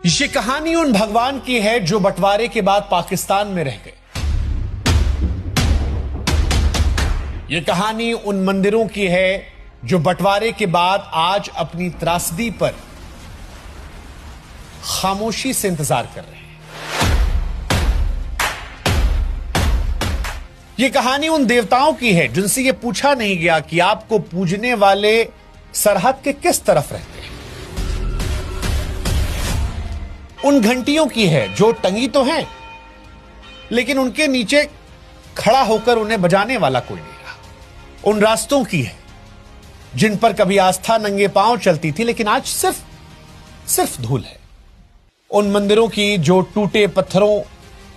ये कहानी उन भगवान की है जो बंटवारे के बाद पाकिस्तान में रह गए। ये कहानी उन मंदिरों की है जो बंटवारे के बाद आज अपनी त्रासदी पर खामोशी से इंतजार कर रहे हैं। ये कहानी उन देवताओं की है जिनसे यह पूछा नहीं गया कि आपको पूजने वाले सरहद के किस तरफ रहते हैं। उन घंटियों की है जो टंगी तो हैं, लेकिन उनके नीचे खड़ा होकर उन्हें बजाने वाला कोई नहीं रहा। उन रास्तों की है जिन पर कभी आस्था नंगे पांव चलती थी, लेकिन आज सिर्फ धूल है। उन मंदिरों की जो टूटे पत्थरों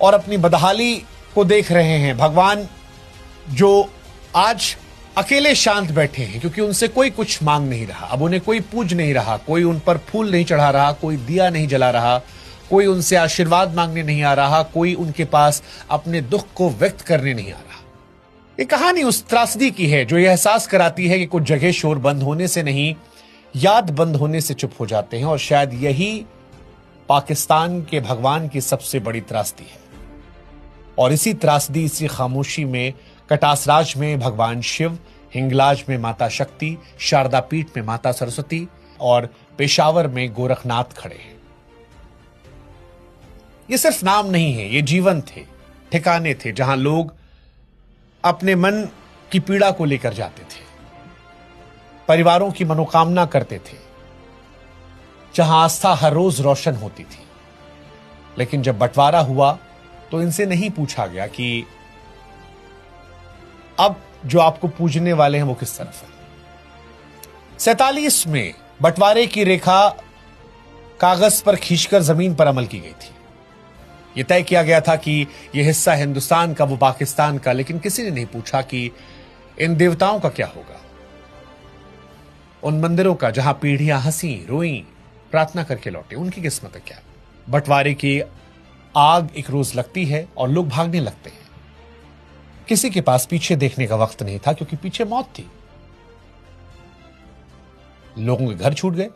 और अपनी बदहाली को देख रहे हैं। भगवान जो आज अकेले शांत बैठे हैं क्योंकि उनसे कोई कुछ मांग नहीं रहा। अब उन्हें कोई पूज नहीं रहा, कोई उन पर फूल नहीं चढ़ा रहा, कोई दिया नहीं जला रहा, कोई उनसे आशीर्वाद मांगने नहीं आ रहा, कोई उनके पास अपने दुख को व्यक्त करने नहीं आ रहा। ये कहानी उस त्रासदी की है जो यह एहसास कराती है कि कुछ जगह शोर बंद होने से नहीं, याद बंद होने से चुप हो जाते हैं। और शायद यही पाकिस्तान के भगवान की सबसे बड़ी त्रासदी है। और इसी त्रासदी, इसी खामोशी में कटासराज में भगवान शिव, हिंगलाज में माता शक्ति, शारदा पीठ में माता सरस्वती और पेशावर में गोरखनाथ खड़े हैं। ये सिर्फ नाम नहीं है, ये जीवन थे, ठिकाने थे जहां लोग अपने मन की पीड़ा को लेकर जाते थे, परिवारों की मनोकामना करते थे, जहां आस्था हर रोज रोशन होती थी। लेकिन जब बंटवारा हुआ तो इनसे नहीं पूछा गया कि अब जो आपको पूजने वाले हैं वो किस तरफ है। 47 में बंटवारे की रेखा कागज पर खींचकर जमीन पर अमल की गई थी। यह तय किया गया था कि यह हिस्सा हिंदुस्तान का, वो पाकिस्तान का। लेकिन किसी ने नहीं पूछा कि इन देवताओं का क्या होगा, उन मंदिरों का जहां पीढ़ियां हंसी रोई प्रार्थना करके लौटे, उनकी किस्मत क्या। बंटवारे की आग एक रोज लगती है और लोग भागने लगते हैं। किसी के पास पीछे देखने का वक्त नहीं था क्योंकि पीछे मौत थी। लोगों के घर छूट गए,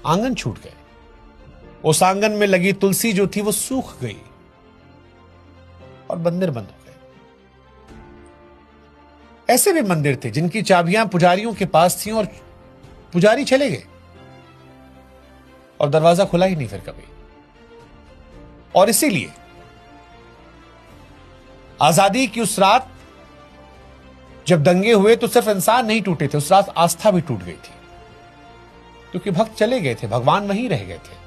आंगन छूट गए, उस आंगन में लगी तुलसी जो थी वो सूख गई और मंदिर बंद हो गए। ऐसे भी मंदिर थे जिनकी चाबियां पुजारियों के पास थीं और पुजारी चले गए और दरवाजा खुला ही नहीं फिर कभी। और इसीलिए आजादी की उस रात जब दंगे हुए तो सिर्फ इंसान नहीं टूटे थे, उस रात आस्था भी टूट गई थी क्योंकि भक्त चले गए थे, भगवान वहीं रह गए थे।